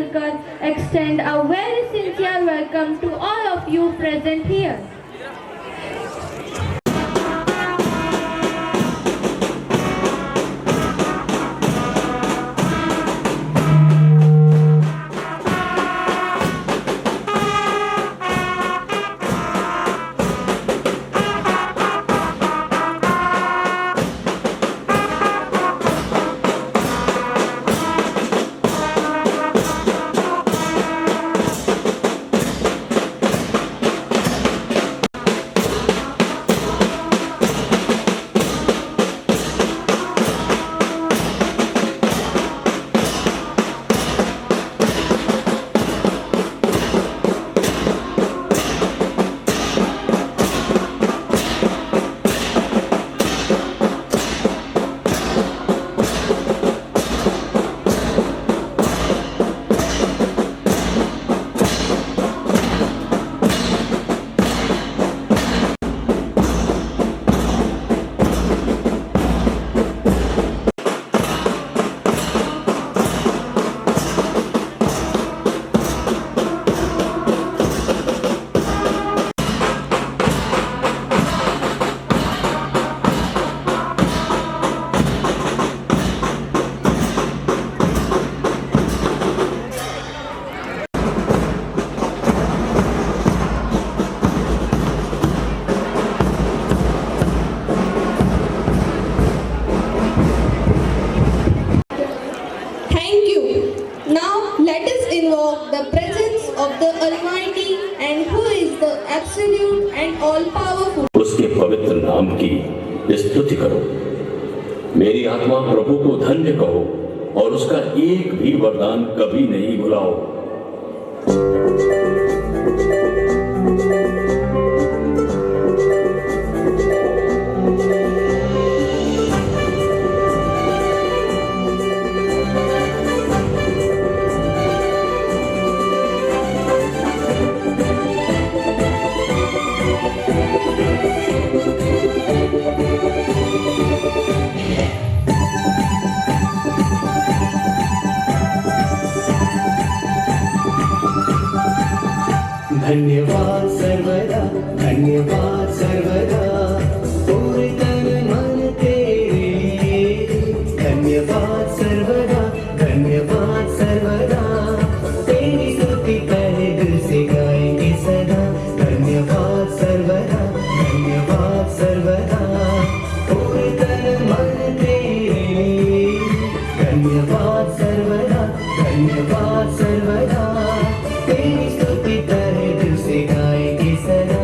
मिलकर extend a very sincere welcome to all of you present here. Let us invoke the presence of the Almighty and who is the absolute and all-powerful. उसके पवित्र नाम की स्तुति करो। मेरी आत्मा प्रभु को धन्य कहो और उसका एक भी वरदान कभी नहीं भुलाओ। धन्यवाद सर्वदा, धन्यवाद सर्वदा, पूरे तन मन तेरे। धन्यवाद सर्वदा, धन्यवाद सर्वदा, तेरी स्तुति पहले दिल से गाएंगे सदा। धन्यवाद सर्वदा, धन्यवाद सर्वदा, पूरे तन मन तेरे। धन्यवाद सर्वदा, धन्यवाद सर्वदा, तेरी स्तुति पहले दिल से गाएंगे सदा।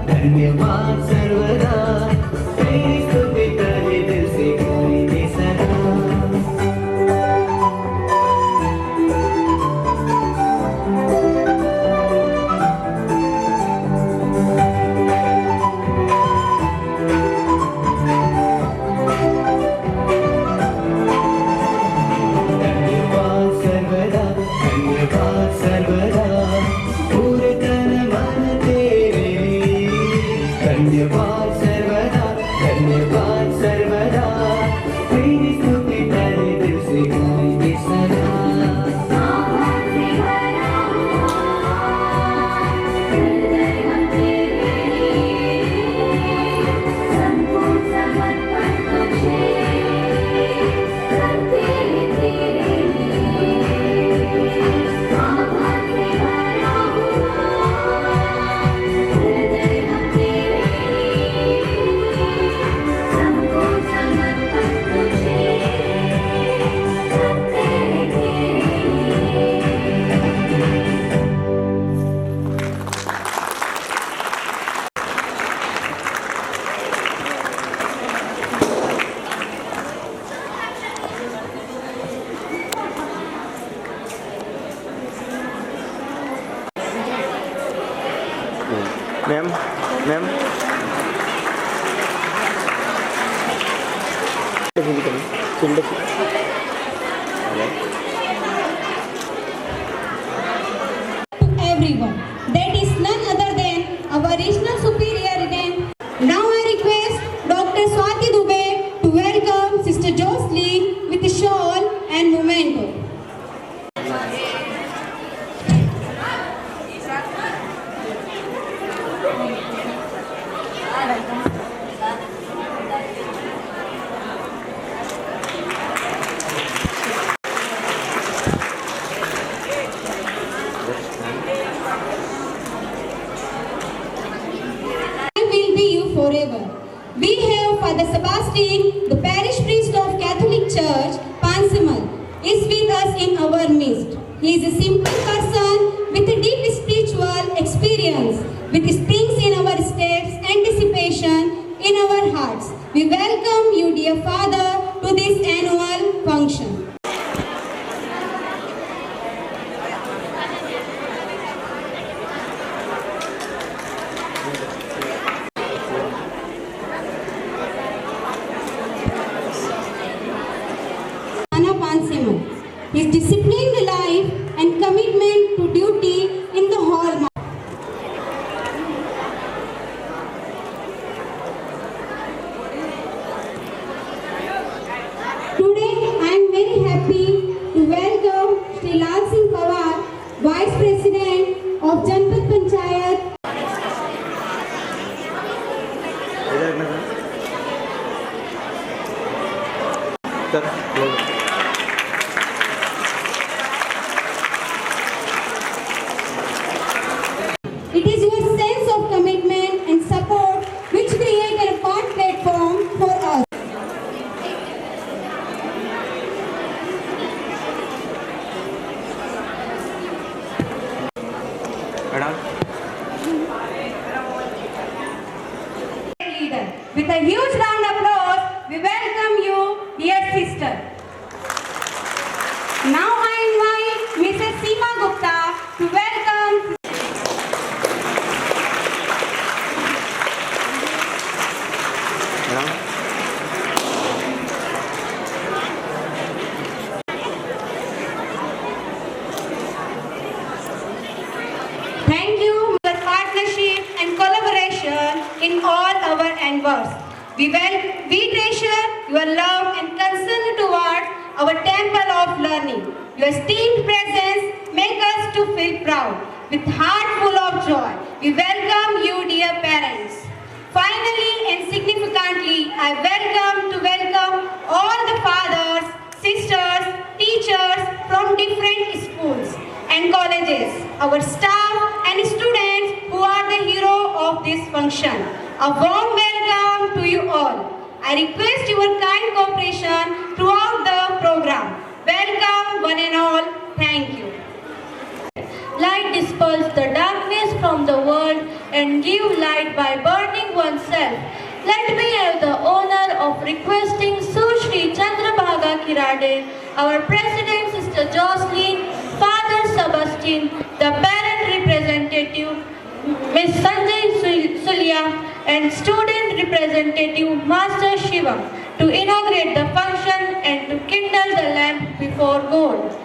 धन्यवाद सर्वदा, तेरी स्तुति पहले दिल से गाएंगे सदा। Ma'am ma'am everyone. That is none other than our regional superior again. Now I request Dr. Swati Dubey to welcome Sister Jocelyn with a shawl and memento. Forever. We have Father Sebastian, the parish priest of Catholic Church, Pansimal, is with us in our midst. He is a simple person with a deep spiritual experience, with springs in our steps, anticipation in our hearts. We welcome you, dear Father, to this annual function. His disciplined life and commitment to duty in the hallmark. Today I am very happy to welcome Shri Lal Singh Pawar, Vice President of Janpat Panchayat. It is your sense of commitment and support which create a fun platform for us. Leader, with a huge round of applause, we welcome you, dear sister. Now I invite Mrs. Seema Gupta to welcome. Thank you for your partnership and collaboration in all our endeavors. We treasure your love and concern towards our temple of learning. Your esteemed presence makes us to feel proud. With heart full of joy, we welcome you, dear parents. Finally and significantly, I welcome all the fathers, sisters, teachers from different schools and colleges, our staff and students who are the hero of this function. A warm welcome to you all. I request your kind cooperation throughout the program. Welcome one and all. Thank you. Light dispels the darkness from the world and give light by burning oneself. Let me have the honor of requesting Sushri Chandrabhaga Kirade, our President Sister Jocelyn, Father Sebastian, the parent representative Ms. Sanjay Sulia, and student representative Master Shiva to inaugurate the function and to kindle the lamp before God.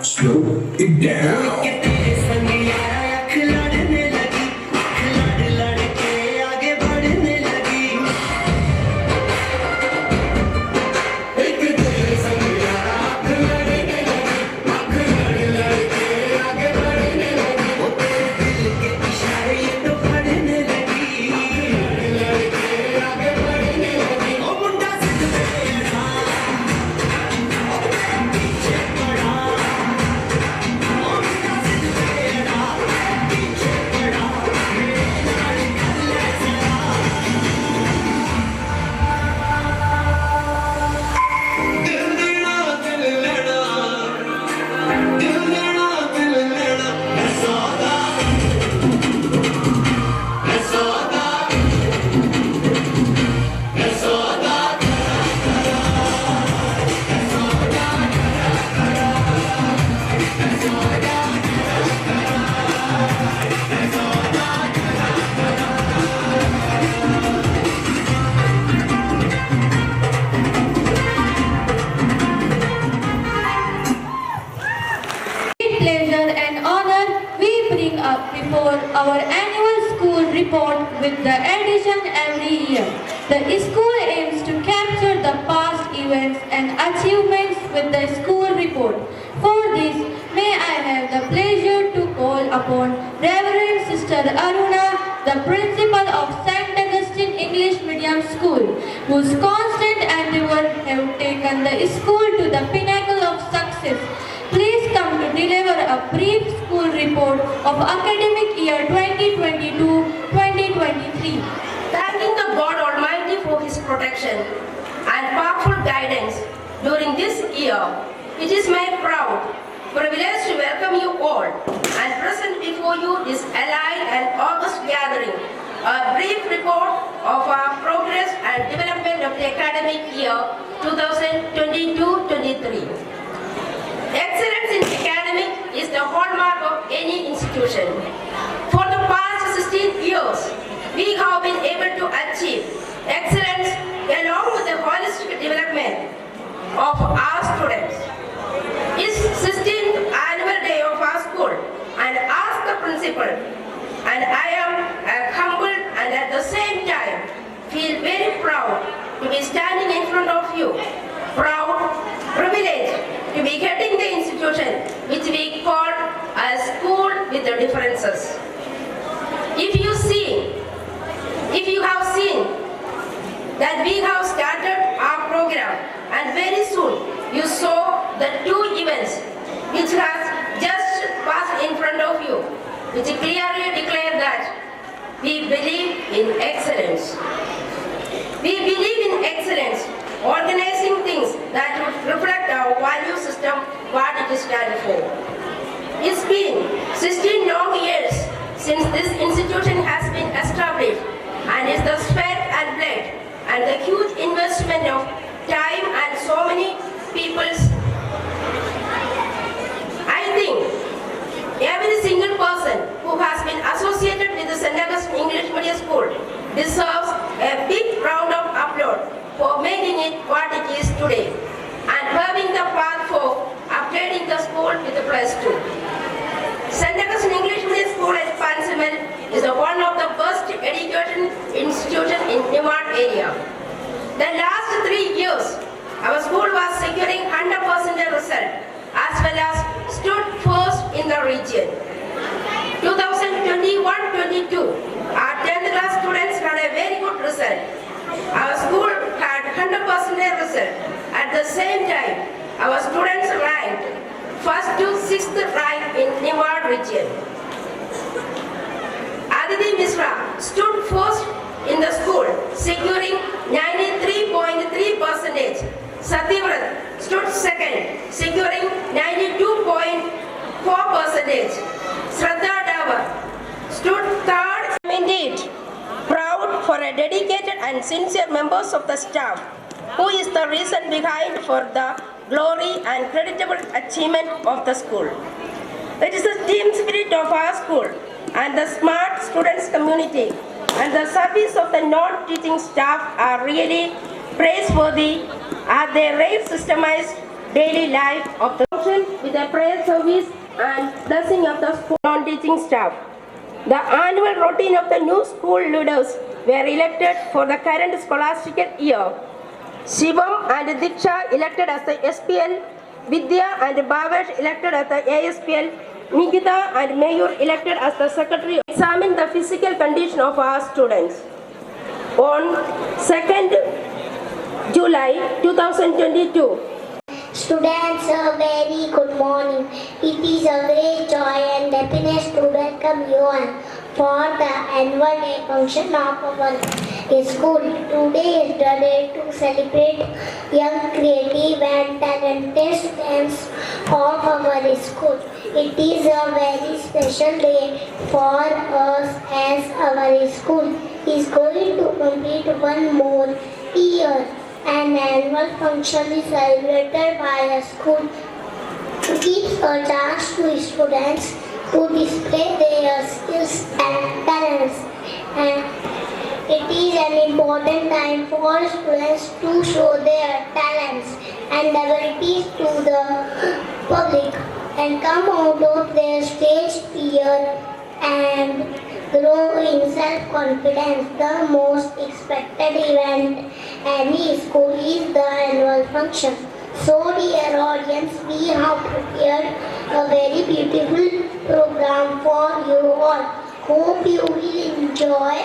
Slow it down. कि तेरे संग यारा अख लड़ने लगी, अख लड़ लड़ के आगे बढ़ने लगी। एक तेरे संग यारा अख लड़ने लगी, अख लड़ लड़ के आगे बढ़ने लगी। वो तेरे दिल के इशारे ये तो पढ़ने लगी, लड़ लड़ के आगे बढ़ने लगी। ओ मुंडा सिद्ध तेरा पीछे पड़ा, ओ मुंडा सिद्ध तेरा पीछे पड़ा, मेरे नाल गल जरा। दिल देना दिल लेना, दिल देना दिल लेना, है सौदा, है सौदा, है सौदा। With pleasure and honor, we bring up before our annual school report with the edition every year. The school aims to capture the past events and achievements with the school report. For this, may I have the pleasure to call upon Reverend Sister Aruna, the principal of St. Augustine English Medium School, whose constant endeavor have taken the school to the pinnacle of success. Please come to deliver a brief school report of academic year 2022-2023. Thanking the God Almighty for His protection and powerful guidance during this year, it is my proud privilege to welcome you all and present before you this allied and august gathering, a brief report of our progress and development of the academic year 2022-23. Excellence in academic is the hallmark of any institution. For the past 16 years, we have been able to achieve excellence along with the holistic development of our students. It's 16th annual day of our school, and as the principal, and I am humbled and at the same time feel very proud to be standing in front of you. Proud, privileged to be heading the institution which we call a school with the differences. If you have seen that we have started our program and very soon you saw the two events which has just passed in front of you, which clearly declare that we believe in excellence. We believe in excellence, organizing things that would reflect our value system, what it stands for. It's been 16 long years since this institution has been established, and it's the sweat and blood and the huge investment of time and so many people's. I think every single person who has been associated with the St. Augustine English Medium School deserves a big round of applause for making it what it is today and paving the path for upgrading the school with the +2. St. Augustine English Medium School at Pansimal is one of the best education institutions in Nimad area. The last 3 years, our school was securing 100% result as well as stood first in the region. 2021-22, our 10th class students had a very good result. Our school had 100% result. At the same time, our students ranked first to 6th rank in Nimad region. Aditi Misra stood first in the school, securing 93.3%. Satyavrat stood second, securing 92.4%. Shraddha Davar stood third. Indeed, proud for a dedicated and sincere members of the staff, who is the reason behind for the glory and creditable achievement of the school. It is the team spirit of our school and the smart students community and the service of the non-teaching staff are really praiseworthy as they raise systemized daily life of the function with a prayer service and blessing of the school non-teaching staff. The annual routine of the new school leaders were elected for the current scholastical year. Shivam and Diksha elected as the SPL, Vidya and Bhavesh elected as the ASPL, Nikita and Mayur elected as the secretary. Examine the physical condition of our students. On 2nd July 2022, Students, a very good morning. It is a great joy and happiness to welcome you all for the annual day function of our school. Today is the day to celebrate young, creative and talented students of our school. It is a very special day for us as our school is going to complete one more year. An annual function is celebrated by a school to give a chance to students to display their skills and talents. And it is an important time for students to show their talents and abilities to the public and come out of their stage fear and grow in self-confidence. The most expected event any school is the annual function. So dear audience, we have prepared a very beautiful program for you all. Hope you will enjoy.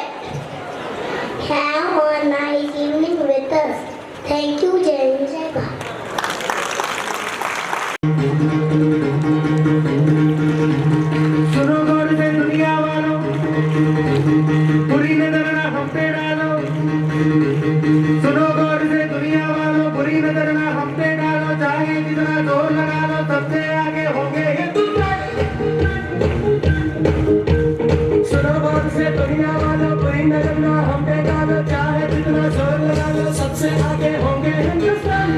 Have a nice evening with us. Thank you, Jai Hind, Jai Bharat. सुनो गौर से दुनिया वालों, बुरी नजर ना हम पे डालो। सुनो गौर से दुनिया वालों, बुरी नजर ना हम पे डालो। चाहे जितना जोर लगा लो, सबसे आगे होंगे हिंदुस्तान। सुनो गौर से दुनिया वालों, बुरी नजर ना हम पे डालो। चाहे जितना जोर लगा लो, सबसे आगे होंगे हिंदुस्तान।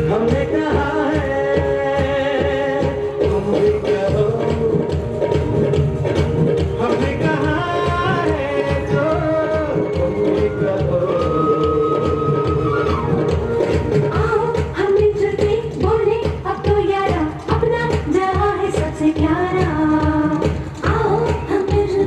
हमने कहा हमने कहा है जो तुमने कहो। आओ हम मिलजुल के बोले अब तो यारा, अपना जहां है सबसे प्यारा। आओ हम मिलजुल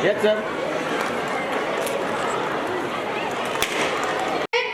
Yes, sir.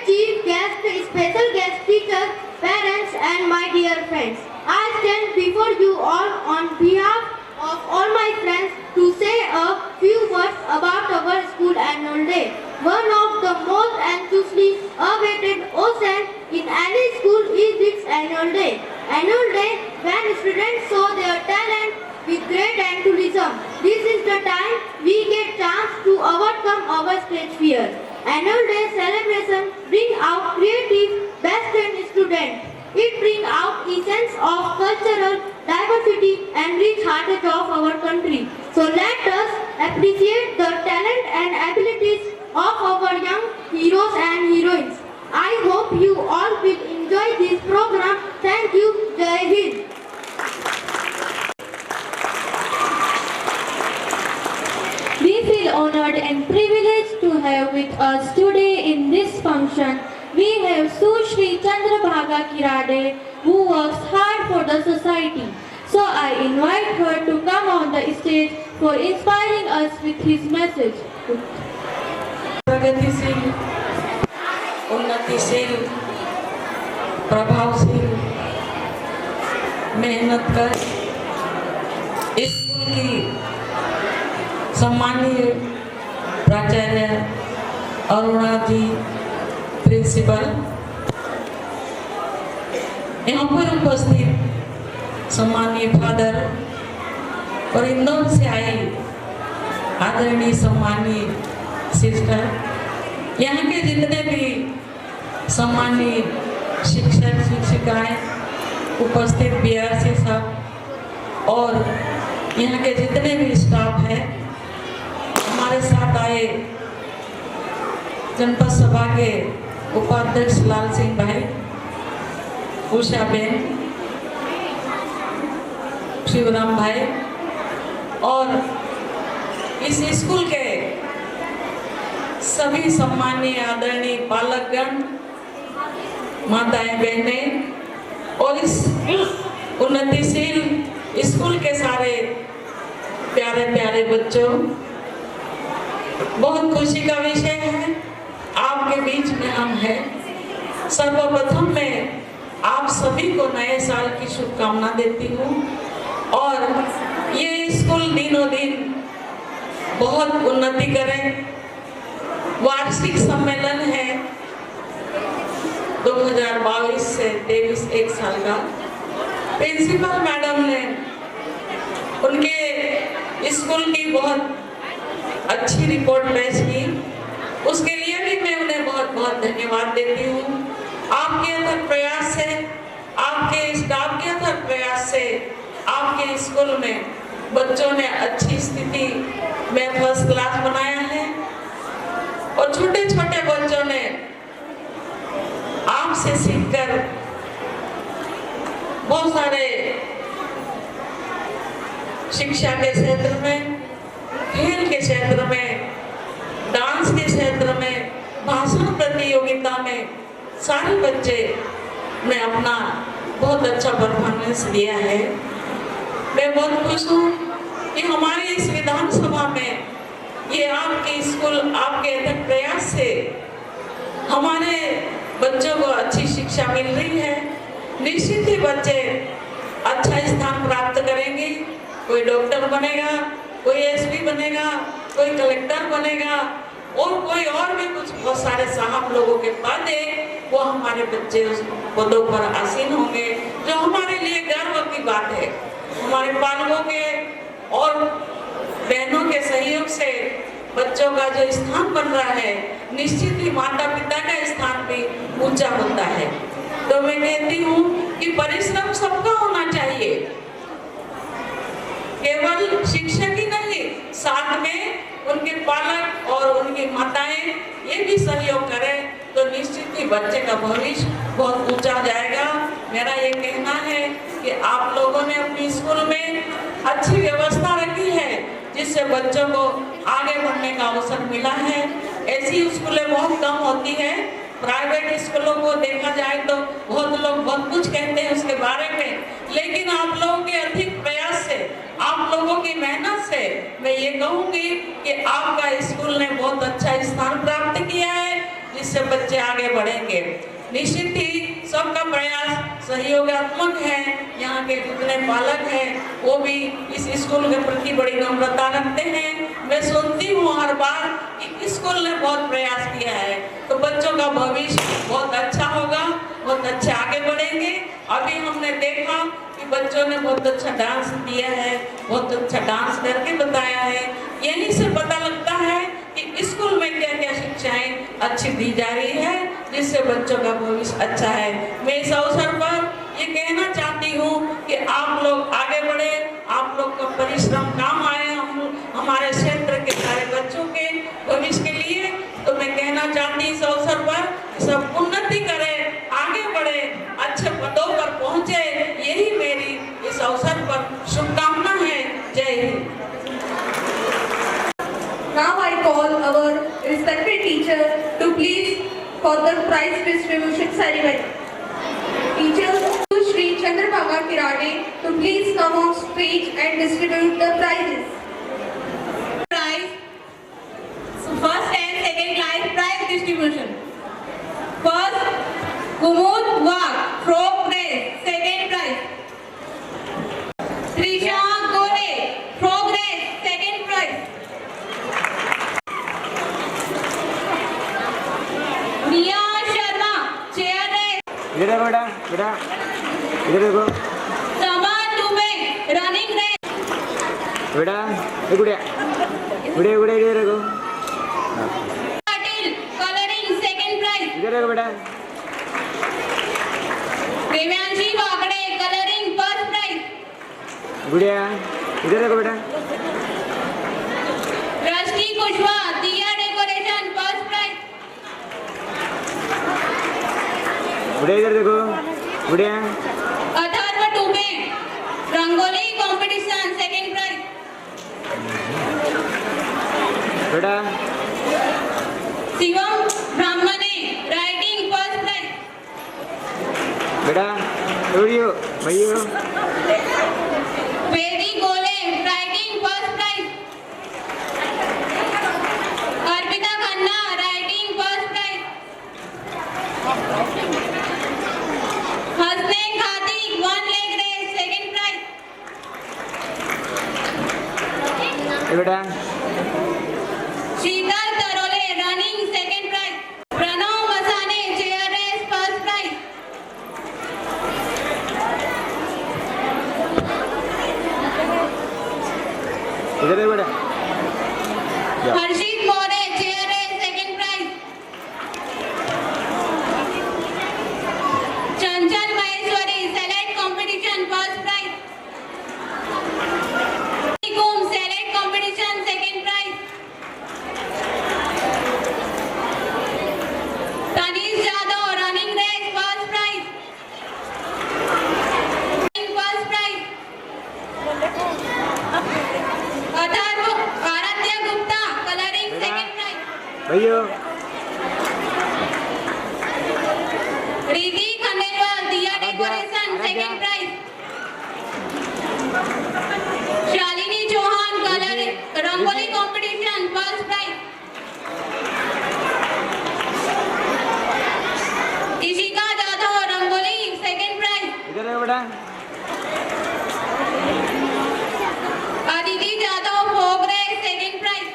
Chief guest, special guest teachers, parents and my dear friends. I stand before you all on behalf of all my friends to say a few words about our school annual day. One of the most anxiously awaited occasions in any school is its annual day. Annual day when students show their talent with great enthusiasm. This is the time we get chance to overcome our stage fear. Annual day celebration bring out creative, best in students. It bring out essence of cultural diversity and rich heritage of our country. So let us appreciate the talent and abilities of our young heroes and heroines. I hope you all will enjoy this program. Thank you. Jai Hind. We feel honored and privileged to have with us today in this function. We have Sushri Chandrabhaga Kirade, who works hard for the society. So I invite her to come on the stage for inspiring us with his message. प्रगतिशील, उन्नतिशील, प्रभावशील, मेहनत कर school की सम्मानीय प्राचार्य अरुणा जी, principal, यहाँ पर उपस्थित सम्मानीय फादर और इंदौर से आई आदरणीय सम्मानीय सिस्टर, यहाँ के जितने भी सम्मानीय शिक्षक शिक्षिकाएं, उपस्थित बीआरसी साहब और यहाँ के जितने भी स्टाफ हैं, हमारे साथ आए जनपद सभा के उपाध्यक्ष लाल सिंह भाई, उषा बेन, शिवराम भाई और इस स्कूल के सभी सम्मानीय आदरणीय पालकगण, माताएं बहनें और इस उन्नतिशील स्कूल के सारे प्यारे प्यारे बच्चों, बहुत खुशी का विषय है आपके बीच में हम हैं। सर्वप्रथम मैं आप सभी को नए साल की शुभकामना देती हूँ और ये स्कूल दिनों दिन बहुत उन्नति करें। वार्षिक सम्मेलन है 2022 से 23 एक साल का। प्रिंसिपल मैडम ने उनके स्कूल की बहुत अच्छी रिपोर्ट पेश की, उसके लिए भी मैं उन्हें बहुत बहुत धन्यवाद देती हूँ। आपके अथक प्रयास से, आपके स्टाफ के अथक प्रयास से आपके स्कूल में बच्चों ने अच्छी स्थिति में फर्स्ट क्लास बनाया है और छोटे छोटे बच्चों ने आपसे सीखकर बहुत सारे शिक्षा के क्षेत्र में, खेल के क्षेत्र में, डांस के क्षेत्र में, भाषण प्रतियोगिता में सारे बच्चे ने अपना बहुत अच्छा परफॉर्मेंस दिया है। मैं बहुत खुश हूँ कि हमारे इस विधानसभा में ये आपके स्कूल, आपके अथक प्रयास से हमारे बच्चों को अच्छी शिक्षा मिल रही है। निश्चित ही बच्चे अच्छा स्थान प्राप्त करेंगे। कोई डॉक्टर बनेगा, कोई एसपी बनेगा, कोई कलेक्टर बनेगा और कोई और भी कुछ बहुत सारे साहब लोगों के पद है, वो हमारे बच्चे उस पदों पर आसीन होंगे, जो हमारे लिए गर्व की बात है। हमारे पालकों के और बहनों के सहयोग से बच्चों का जो स्थान बन रहा है, निश्चित ही माता पिता का स्थान भी ऊंचा होता है। तो मैं कहती हूँ कि परिश्रम सबका होना चाहिए, केवल शिक्षक ही नहीं, साथ में उनके पालक और उनकी माताएं ये भी सहयोग करें तो निश्चित ही बच्चे का भविष्य बहुत ऊंचा जाएगा। मेरा ये कहना है कि आप लोगों ने अपनी स्कूल में अच्छी व्यवस्था रखी है जिससे बच्चों को आगे बढ़ने का अवसर मिला है। ऐसी स्कूलें बहुत कम होती हैं। प्राइवेट स्कूलों को देखा जाए तो बहुत लोग बहुत कुछ कहते हैं उसके बारे में, लेकिन आप लोगों के अधिक प्रयास से, आप लोगों की मेहनत से मैं ये कहूँगी कि आपका स्कूल ने बहुत अच्छा स्थान प्राप्त किया है जिससे बच्चे आगे बढ़ेंगे। निश्चित ही सबका प्रयास सहयोगात्मक है। यहाँ के जितने पालक हैं वो भी इस स्कूल के प्रति बड़ी नम्रता रखते हैं। मैं सुनती हूँ हर बार कि स्कूल ने बहुत प्रयास किया है, तो बच्चों का भविष्य बहुत अच्छा होगा, बहुत अच्छे आगे बढ़ेंगे। अभी हमने देखा कि बच्चों ने बहुत अच्छा डांस किया है, बहुत अच्छा डांस करके बताया है। यहीं से पता लगता है कि स्कूल में क्या क्या शिक्षाएं अच्छी दी जा रही है जिससे बच्चों का भविष्य अच्छा है। मैं इस अवसर पर ये कहना चाहती हूँ कि आप लोग आगे बढ़े, आप लोग का परिश्रम काम आए हमारे क्षेत्र के सारे बच्चों के भविष्य के लिए। तो मैं कहना चाहती इस अवसर पर सब उन्नति करें, आगे बढ़े, अच्छे पदों पर पहुँचे, यही मेरी इस अवसर पर शुभकामना है। जय Hind. Now I call our respected teacher to please for the prize distribution ceremony. Teacher Shri Chandrabhava Kirade to please come on stage and distribute the prizes. Prize. So first and second class prize distribution. First, Kumud Wag, Frog Race, second prize. Trisha Gore, Frog Race, second prize. Mia Sharma, chair race. इधर देखो बेटा, बेटा इधर देखो Saman Dubey, running race. बेटा, ये गुड़िया गुड़िया गुड़िया इधर देखो, Patil, coloring, second prize. इधर देखो बेटा, Devyanshi Bagde, coloring, first prize. गुड़िया इधर देखो बेटा, Rashti Kushwaha, Diya decoration, first prize. गुड़िया इधर देखो, गुड़िया Atharva Dubey, Rangoli competition, second prize. बेटा Shivam Brahmane, writing, first prize. बेटा भैया भैया Vedi Gole, writing, first prize. Arpita Khanna, writing, first prize. Hasne Khatik, one leg race, second prize. ये बेटा Sheetal Tarole, running, second prize. Pranav Masane, chair race, first prize. इधर देखो बेटा, Harshit More, chair race, second prize. Chanchal Maheshwari, select competition, first prize. Kum, select competition, second prize. Tanish Jadhav, running race, first prize. First prize. Atharva Aradhya Gupta, coloring, second prize. भैया Riddhi Khandelwal, Diya decoration, second prize. Shalini Chauhan, coloring, Rangoli competition, first prize. Ishika Jadhav, Rangoli, second prize. इधर देखो बेटा, Aditi Jadhav, folk race, second prize.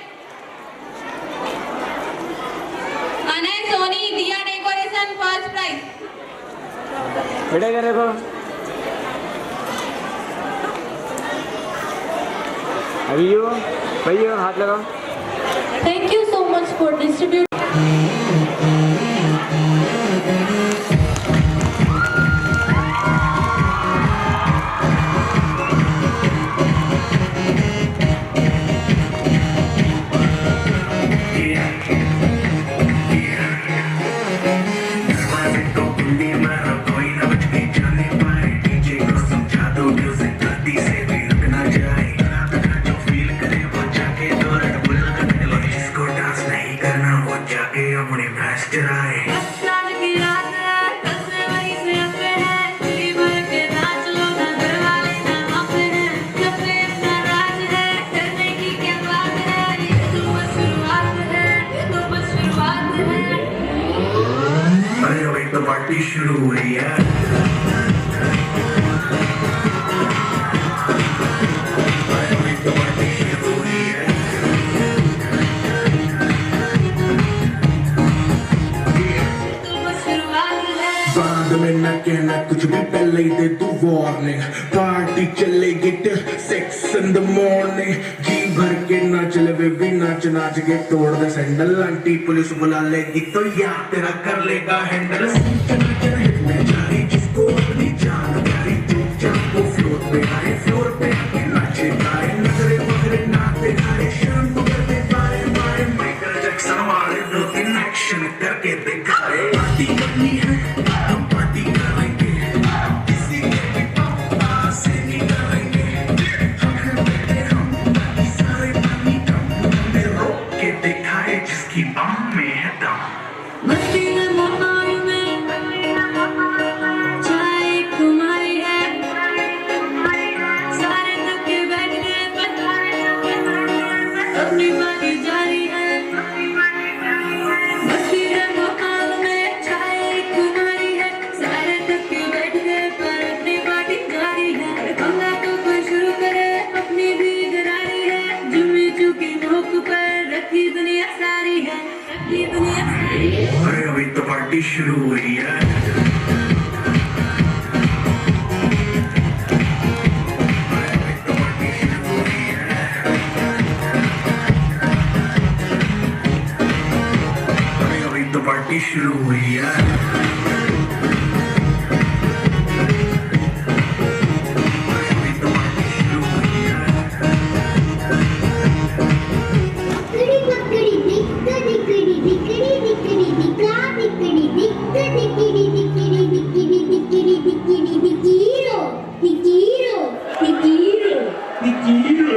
Anay Soni, Diya decoration, first prize. बेटा इधर देखो, अभियो भैया हाथ लगाओ। Thank you so much for distributing. दिखाए रमजान की रात है, कल से वहीं से अपने हैं, दिल्ली भर के नाच लो ना, घर वाले ना अपने हैं, जब से अपना राज है, करने की क्या बात है, ये तो बस शुरुआत है, ये तो बस शुरुआत है। अरे अभी तो पार्टी शुरू हुई है अभी तो पार्टी शुरू हुई है तो बस शुरुआत है। बाद में न कहना कुछ भी, पहले ही दे तू वार्निंग, पार्टी चलेगी टिल 6 in the morning, जी भर के नाच ले बेबी, नाच नाच के तोड़ दे सैंडल, आंटी पुलिस बुला लेगी तो यार तेरा कर लेगा हैंडल, हिट में जारी जिसको अपनी जान प्यारी, चुपचाप वो फ्लोर पे आए, फ्लोर पे आके नाचे गाए, नजरे वगरे नाते गाए, शाम को करते बारे बारे, माइकल जैक्सन वाले 2-3 एक्शन करके दिखाए, पार्टी करनी है हम पार्टी करेंगे, किसी के भी पापा से नहीं डरेंगे, हम बेटे हम बाकी सारे पानी कम, हमने रोक के दिखाए जिसकी बाम में है दम। मस्ती है माहौल में, चाय तुम्हारी है, सारे थके बैठ गए पर अपनी बारी जारी है। मस्ती है माहौल में, चाय तुम्हारी है, सारे थके बैठ गए पर अपनी बारी जारी है। हमला तो कोई शुरू करे, अपनी भी गरारी है, जुम्मी चुकी नोक पर रखी दुनिया सारी है, रखी दुनिया सारी है। अरे अभी तो पार्टी शुरू हुई है अभी तो पार्टी शुरू हुई है अभी तो पार्टी शुरू हुई है अभी तो पार्टी शुरू हुई है दिकड़ी दिकड़ी दिकड़ी दिकड़ी दिका दिकड़ी दिकड़ी दिकड़ी दिकड़ी दिकड़ी दिकड़ी दिकीरो दिकीरो दिकीरो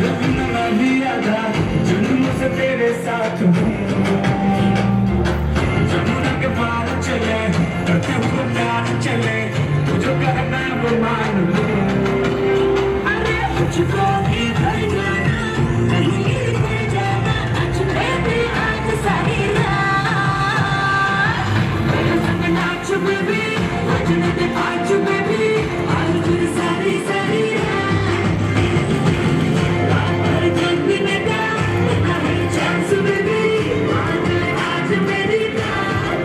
रखना मैं भी आधा जुनून से तेरे साथ हूँ जमुना के पार चले करते हुए प्यार चले तुझे करना वो मान लो अरे मुझको भी भर जाना कहीं गिर पड़ जाना आज बेबी आज सारी रात मेरे संग नाच बेबी आज मेरे आज बेबी आज फिर सारी सारी रात भर जगने का ना है चांस बेबी आज मेरी रात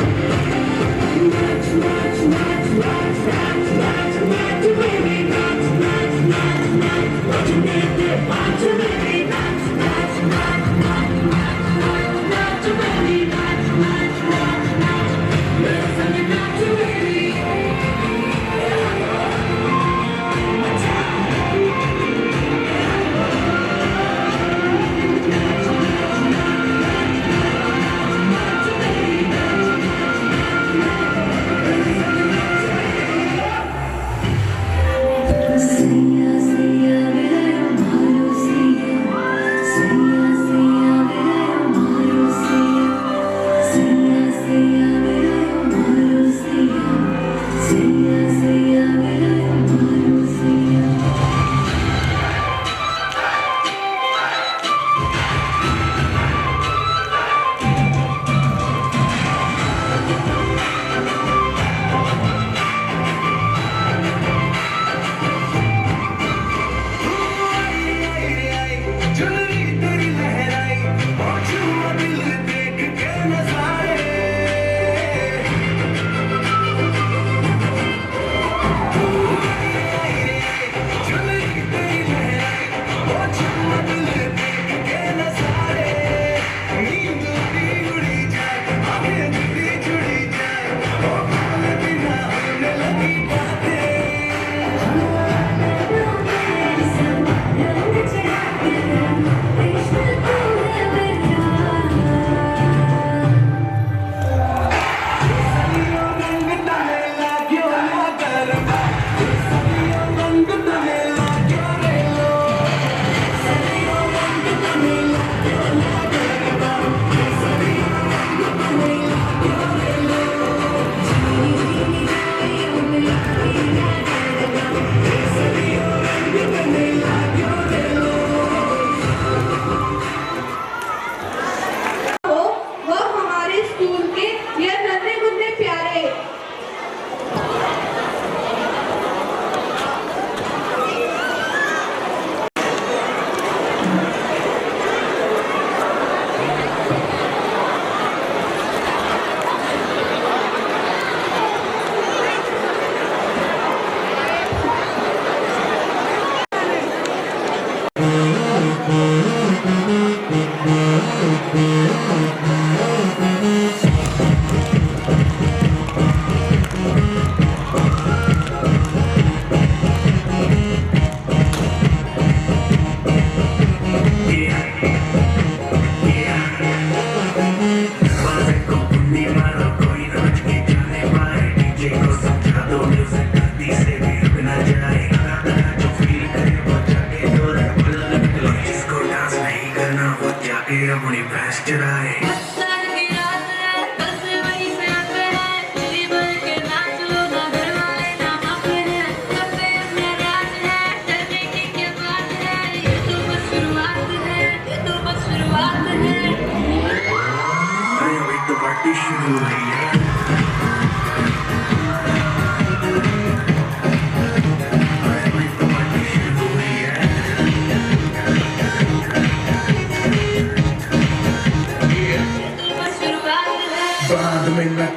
नाच नाच नाच नाच नाच नाच नाच बेबी नाच नाच नाच नाच आज मेरे आज बेबी नाच नाच नाच नाच नाच नाच बेबी नाच नाच नाच नाच मेरे संग नाच बेबी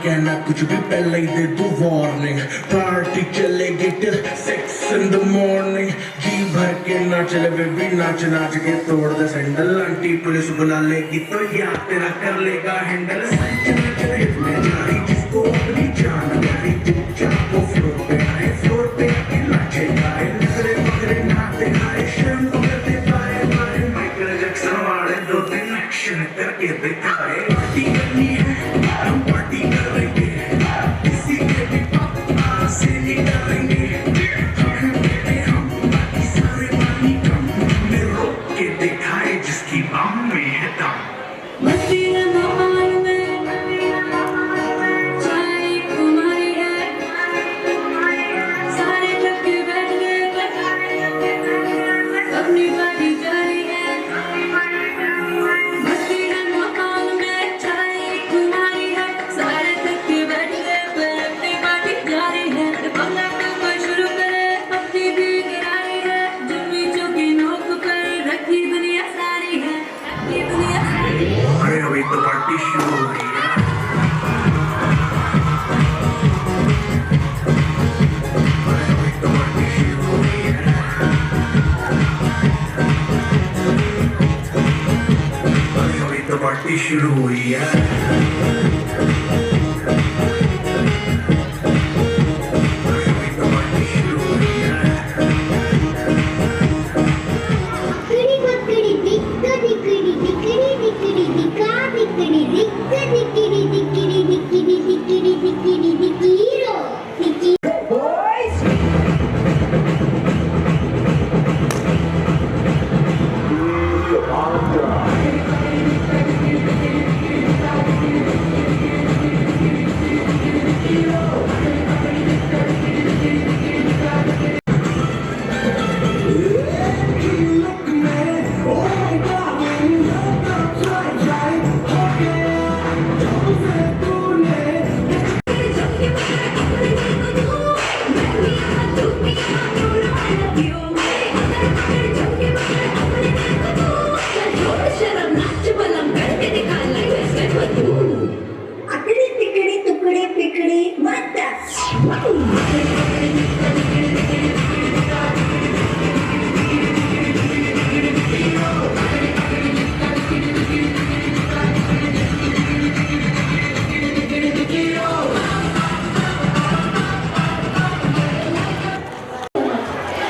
कहना कुछ भी पहले ही दे दो वार्निंग पार्टी चलेगी till 6 in the morning जी भर के ना चले बेबी नाच नाच के तोड़ दे सैंडल आंटी पुलिस बुला लेगी तो यार तेरा कर लेगा हैंडल में जारी जिसको अपनी जान प्यारी चुपचाप वो फ्लोर पे आके नाचे गाए नखरे पकड़े नाते आए शर्म करते पाए मारे माइकल जैक्सन वाले 2-3 एक्शन करके दिखाए पार्टी करनी है हम पार्टी करेंगे किसी के भी पापा से नहीं डरेंगे हम बाकी सारे पानी कम में रोक के पार्टी शुरू हुई है।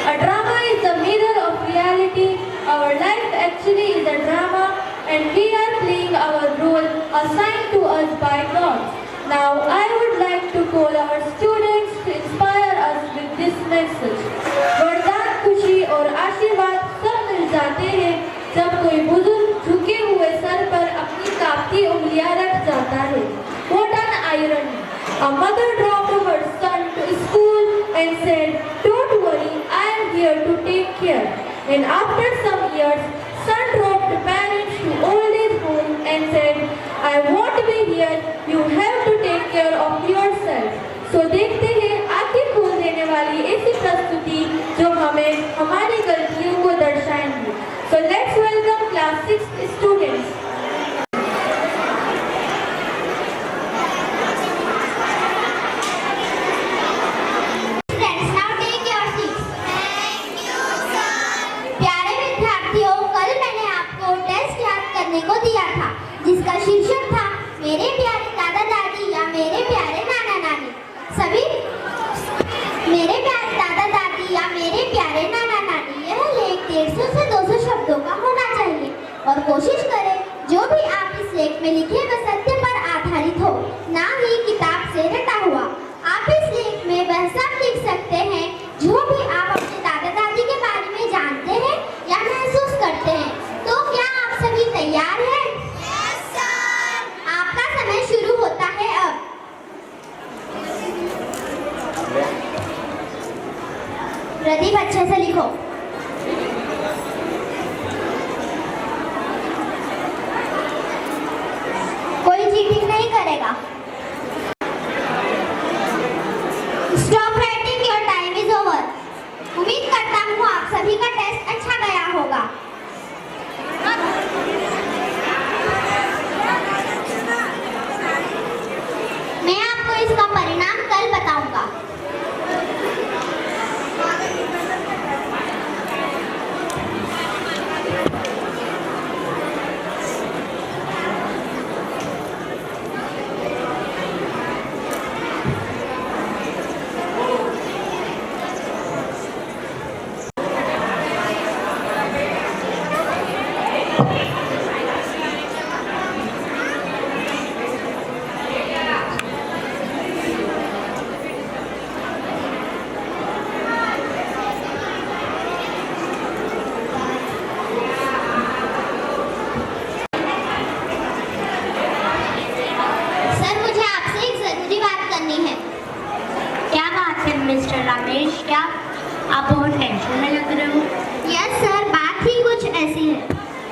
A drama is the mirror of reality. Our life actually is a drama and we are playing our role assigned to us by God. Now I would like to call our students to inspire us with this message. वरदान, खुशी और आशीर्वाद सब मिल जाते हैं जब कोई बुजुर्ग झुके हुए सर पर अपनी कांपती उंगलियां रख जाता है. What an irony! A mother dropped her son to school and said, "Don't worry, I am here to take care." And after some years, son dropped parents to old age home and said, "I won't be here. You have to take care of yourself." So देखते हैं आंखें खोल देने वाली ऐसी प्रस्तुति जो हमें हमारी गलतियों को दर्शाएंगी. So let's welcome class 6 students. Friends, now take your seats. Thank you, sir. प्यारे विद्यार्थियों, कल मैंने आपको टेस्ट याद करने को दिया था जिसका शीर्षक था मेरे प्यारे दादा दादी या मेरे प्यारे नाना नानी. सभी मेरे प्यारे दादा दादी या मेरे प्यारे नाना नानी, यह लेख 150 से 200 शब्दों का होना चाहिए और कोशिश करें जो भी आप इस लेख में लिखे वह सत्य पर आधारित हो, ना ही किताब से रटा हुआ. आप इस लेख में वह सब लिख सकते हैं जो भी आप अपने दादा दादी के बारे में जानते हैं या महसूस करते हैं. तो क्या आप सभी तैयार हैं? Yes, sir. आपका समय शुरू होता है अब. प्रदीप, अच्छे से लिखो. कोई चीटिंग नहीं करेगा. Stop writing, your time is over. उम्मीद करता हूँ आप सभी का टेस्ट अच्छा गया होगा. मैं आपको इसका परिणाम कल बताऊंगा. मिस्टर रमेश, क्या आप बहुत टेंशन में लग रहे हो? यस सर, बात ही कुछ ऐसी है.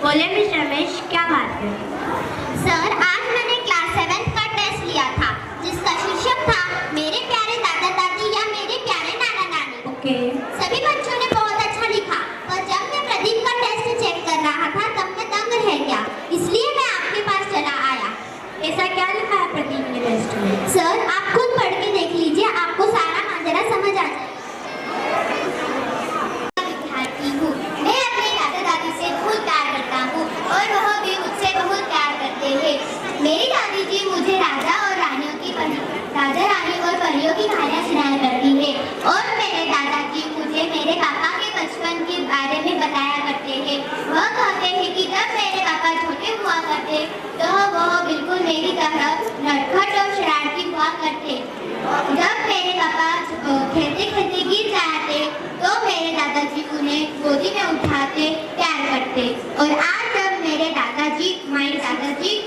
बोले मिस्टर रमेश, क्या बात है? सर, आज मैंने क्लास 7 का टेस्ट लिया था जिसका शीर्षक था मेरे प्यारे दादा दादी या मेरे प्यारे नाना नानी. ओके. सभी बच्चों ने बहुत अच्छा लिखा, पर जब मैं प्रदीप का टेस्ट चेक कर रहा था तब मैं दंग रह गया, इसलिए मैं आपके पास चला आया. ऐसा क्या लिखा है प्रदीप के टेस्ट में? सर, आप खुद पढ़ के देख लीजिए, आपको सारा माजरा समझ आ जाए. विद्यार्थी हूँ, मैं अपने दादा दादी से बहुत प्यार करता हूँ और वह भी मुझसे बहुत प्यार करते हैं. बताया करते हैं। वह कहते हैं कि जब मेरे पापा छोटे हुआ करते तो वह बिल्कुल मेरी तरह नटखट और शरारती हुआ करते। जब मेरे पापा खेलते खेलते गिर जाते तो मेरे दादाजी उन्हें गोदी में उठाते प्यार करते। और आज जब मेरे दादाजी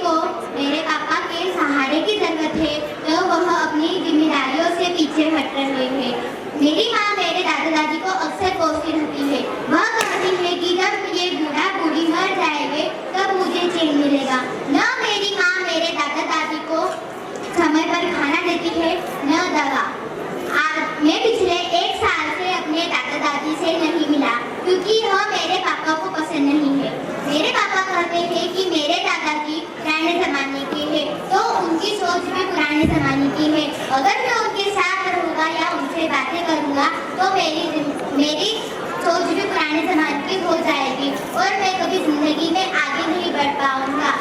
को मेरे पापा के सहारे की जरूरत है तो वह अपनी जिम्मेदारियों से पीछे हट रहे हैं। मेरी माँ मेरे दादा दादी को अक्सर कोसती रहती है। वह कहती है कि जब ये बूढ़ा बूढ़ी मर जाएंगे तब मुझे चैन मिलेगा। न मेरी माँ मेरे दादा दादी को समय पर खाना देती है न दवा। मैं पिछले 1 साल से अपने दादा दादी से नहीं मिला क्योंकि वह मेरे पापा को पसंद नहीं है। मेरे पापा कहते हैं कि मेरे दादाजी पुराने जमाने के हैं तो उनकी सोच भी पुराने जमाने की है। अगर मैं उनके साथ रहूँगा या उनसे बातें करूँगा तो मेरी सोच भी पुराने जमाने की हो जाएगी और मैं कभी जिंदगी में आगे नहीं बढ़ पाऊँगा।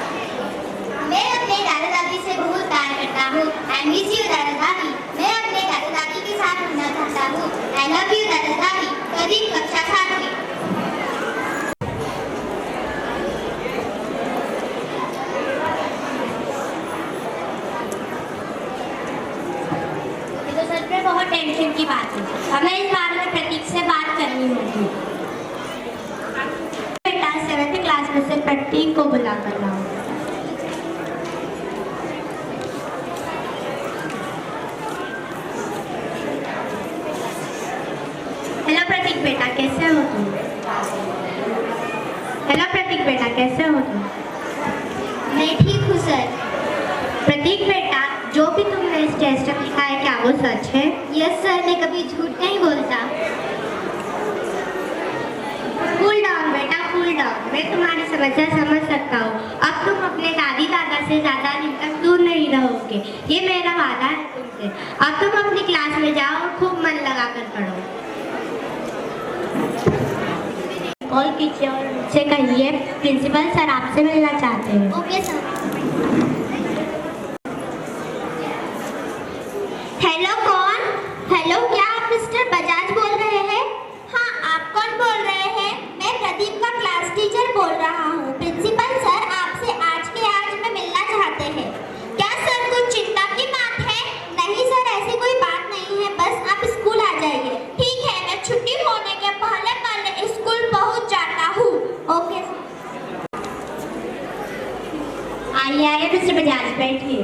मैं अपने दादा दादी से बहुत प्यार करता हूँ। आई मिस यू दादा दादी। मैं अपने दादा दादी के साथ रहना चाहता हूँ। आई लव यू दादा दादी। करीब कक्षा 7 में। तो सच में बहुत टेंशन की बात है। हमें इस बारे में प्रतीक से बात करनी होगी। बेटा 7th क्लास में से प्रतीक को बुला कर लाओ। हेलो प्रतीक बेटा, कैसे हो तुम? हेलो प्रतीक बेटा, कैसे हो तुम? मैं ठीक हूँ सर। प्रतीक बेटा, जो भी तुमने इस टेस्ट में लिखा है क्या वो सच है? यस सर, मैं कभी झूठ नहीं बोलता। कूल डाउन बेटा, कूल डाउन। मैं तुम्हारी समस्या समझ सकता हूँ। अब तुम अपने दादी दादा से ज़्यादा दिन तक दूर नहीं रहोगे, ये मेरा वादा है तुमसे। अब तुम अपनी क्लास में जाओ और खूब मन लगा कर पढ़ो। कॉल कीजिए और मुझसे कहिए प्रिंसिपल सर आपसे मिलना चाहते हैं। Okay sir. हेलो, कौन? हेलो, क्या आप मिस्टर बजाज बोल रहे हैं? हाँ, आप कौन बोल रहे हैं? मैं प्रदीप का क्लास टीचर बोल रहा हूँ। प्रिंसिपल सर आपसे आज के आज में मिलना चाहते हैं। क्या सर कुछ चिंता की बात है? नहीं सर, ऐसी कोई बात नहीं है, बस आप स्कूल आ जाइए। ठीक है, मैं छुट्टी होने के पहले स्कूल पहुँच जाता हूँ। Okay sir. आइए मिस्टर बजाज, बैठिए।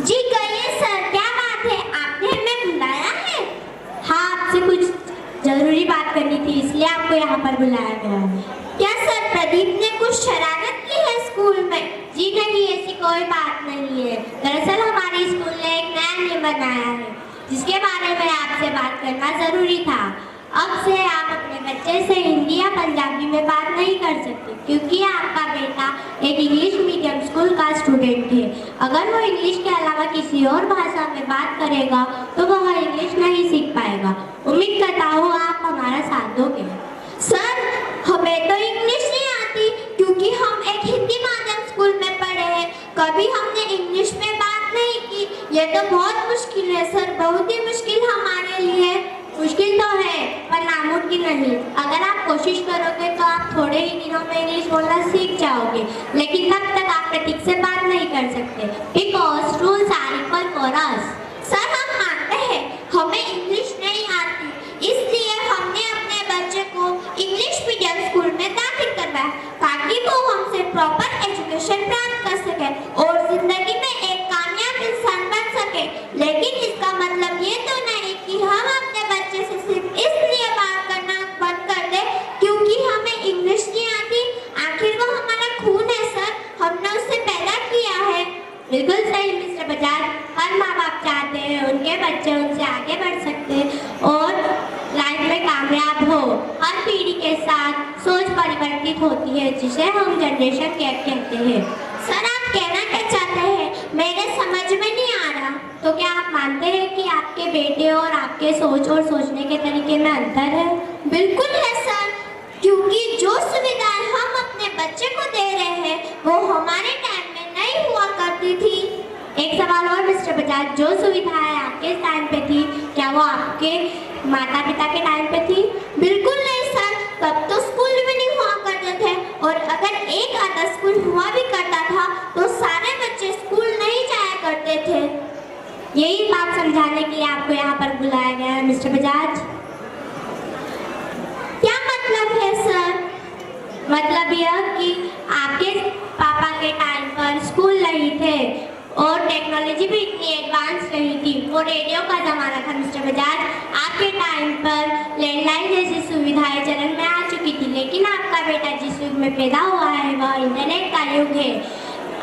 जी कहिए सर, क्या बात है? आपने हमें बुलाया है? हाँ, आपसे कुछ जरूरी बात करनी थी, इसलिए आपको यहाँ पर बुलाया गया है। क्या सर प्रदीप ने कुछ शरारत की है स्कूल में? जी नहीं, ऐसी कोई बात नहीं है। दरअसल हमारे स्कूल ने एक नया नियम बनाया है जिसके बारे में आपसे बात करना जरूरी था। अब से आप अपने बच्चे से हिंदी या पंजाबी में बात नहीं कर सकते क्योंकि आपका बेटा एक इंग्लिश मीडियम स्कूल का स्टूडेंट है। अगर वो इंग्लिश के अलावा किसी और भाषा में बात करेगा तो वह इंग्लिश नहीं सीख पाएगा। उम्मीद करता हूँ आप हमारा साथ दोगे। सर, हमें तो इंग्लिश नहीं आती क्योंकि हम एक हिंदी माध्यम स्कूल में पढ़े हैं। कभी हमने इंग्लिश में बात नहीं की। ये तो बहुत मुश्किल है सर, बहुत ही मुश्किल हमारे लिए। मुश्किल तो है पर नामुमकिन नहीं। अगर आप कोशिश करोगे तो आप थोड़े ही दिनों में इंग्लिश बोलना सीख जाओगे, लेकिन तब तक आप प्रतीक से बात नहीं कर सकते। Because rules are equal for us. Sir, हम मानते हैं हमें इंग्लिश नहीं आती, इसलिए हमने अपने बच्चे को इंग्लिश मीडियम स्कूल में दाखिल करवाया ताकि वो हमसे प्रॉपर एजुकेशन प्राप्त कर सके और जिंदगी में एक कामयाब इंसान बन सके। लेकिन इसका मतलब ये तो नहीं कि हम अपने बच्चे से सिर्फ इसलिए बात करना बंद कर दे क्योंकि हमें इंग्लिश नहीं आती। आखिर वो हमारा खून है सर, हमने उसे पैदा किया है। बिल्कुल सही मिस्टर बजाज। हर माँ बाप चाहते हैं उनके बच्चे उनसे आगे बढ़ सकते और लाइफ में कामयाब हो। हर पीढ़ी के साथ सोच परिवर्तित होती है जिसे हम जनरेशन गैप कहते हैं। सर, आप कहना क्या चाहते हैं? मेरे समझ में नहीं आ रहा। तो क्या आप मानते हैं कि आपके बेटे और आपके सोच और सोचने के तरीके में अंतर है? बिल्कुल है सर, क्योंकि जो सुविधाएं हम अपने बच्चे को दे रहे हैं वो हमारे टाइम में नहीं हुआ करती थी। एक सवाल और मिस्टर बजाज, जो सुविधाएं आपके टाइम पे थी क्या वो आपके माता पिता के टाइम पे थी? बिल्कुल नहीं ज़्यादा स्कूल हुआ भी करता था तो सारे बच्चे स्कूल नहीं जाया करते थे। यही बात समझाने के लिए आपको यहाँ पर बुलाया गया है मिस्टर बजाज। क्या मतलब है सर? मतलब यह कि आपके पापा के टाइम पर स्कूल नहीं थे और टेक्नोलॉजी भी इतनी एडवांस नहीं थी। वो रेडियो का ज़माना था मिस्टर बजाज। आपके टाइम पर लैंडलाइन जैसी सुविधाएं चलन में आ चुकी थी, लेकिन आपका बेटा जिस युग में पैदा हुआ है वह इंटरनेट का युग है।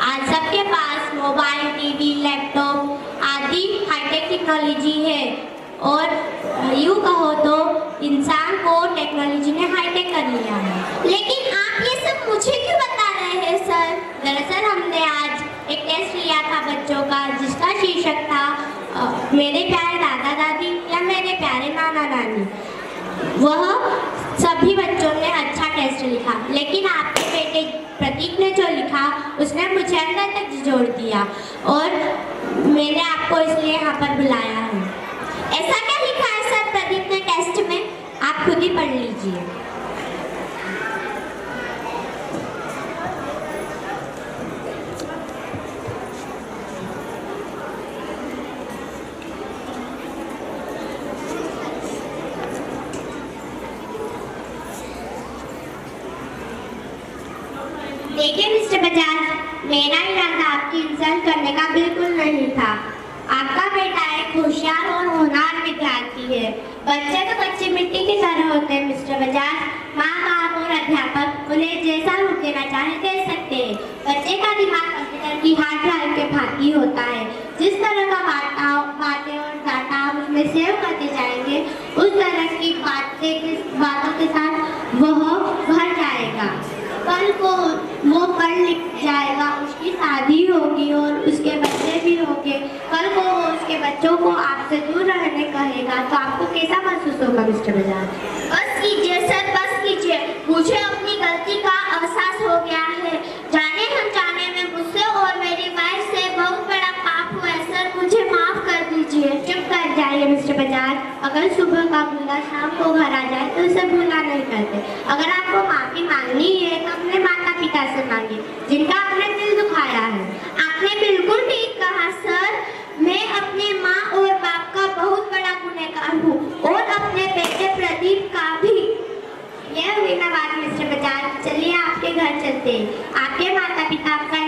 आज सबके पास मोबाइल, टीवी, लैपटॉप आदि हाईटेक टेक्नोलॉजी है और यूँ कहो तो इंसान को टेक्नोलॉजी ने हाईटेक कर लिया है। लेकिन आप ये सब मुझे क्यों बता रहे हैं सर? दरअसल हमने आज एक टेस्ट लिया था बच्चों का जिसका शीर्षक था मेरे प्यारे दादा दादी या मेरे प्यारे नाना नानी। वह सभी बच्चों ने अच्छा टेस्ट लिखा, लेकिन आपके बेटे प्रतीक ने जो लिखा उसने मुझे अंदर तक जोड़ दिया और मैंने आपको इसलिए यहाँ पर बुलाया है। ऐसा क्या लिखा है सर प्रदीप ने टेस्ट में? आप खुद ही पढ़ लीजिए। देखिए मिस्टर बजाज, मेरा इरादा आपकी इंसल्ट करने का बिल्कुल नहीं था। आपका बेटा एक होशियार और होनहार विद्यार्थी है। बच्चे तो कच्ची मिट्टी की तरह होते हैं मिस्टर बजाज। माँ बाप और अध्यापक उन्हें जैसा रूप देना चाहे दे सकते हैं। बच्चे का दिमाग कंप्यूटर की हार्ड ड्राइव के भांति होता है। जिस तरह का बातें और डाटा आप उसमें सेव करते जाएंगे उस तरह की बातों के साथ वह भर जाएगा। कल को वो पढ़ लिख जाएगा, उसकी शादी होगी और उसके बच्चे भी होंगे। कल को वो उसके बच्चों को आपसे दूर रहने कहेगा तो आपको कैसा महसूस होगा मिस्टर बजाज? बस कीजिए सर, बस कीजिए। मुझे अपनी गलती का एहसास हो गया है। जाने अनजाने में मुझसे और मेरी वाइफ से बहुत बड़ा पाप हुआ है सर, मुझे माफ कर दीजिए। चुप कर जाइए मिस्टर बजाज। अगर सुबह का बूढ़ा शाम को घर आ जाए तो उसे भूला नहीं करते। अगर आपको माफी मांगनी है तो अपने माता पिता से मांगिए जिनका आपने दिल दुखाया है। आपने बिल्कुल ठीक कहा सर। मैं अपने माँ और बाप का बहुत बड़ा गुनहगार हूँ और अपने बेटे प्रदीप का भी। यह हुई ना बात मिस्टर बजाज। चलिए आपके घर चलते हैं। आपके माता पिता आपका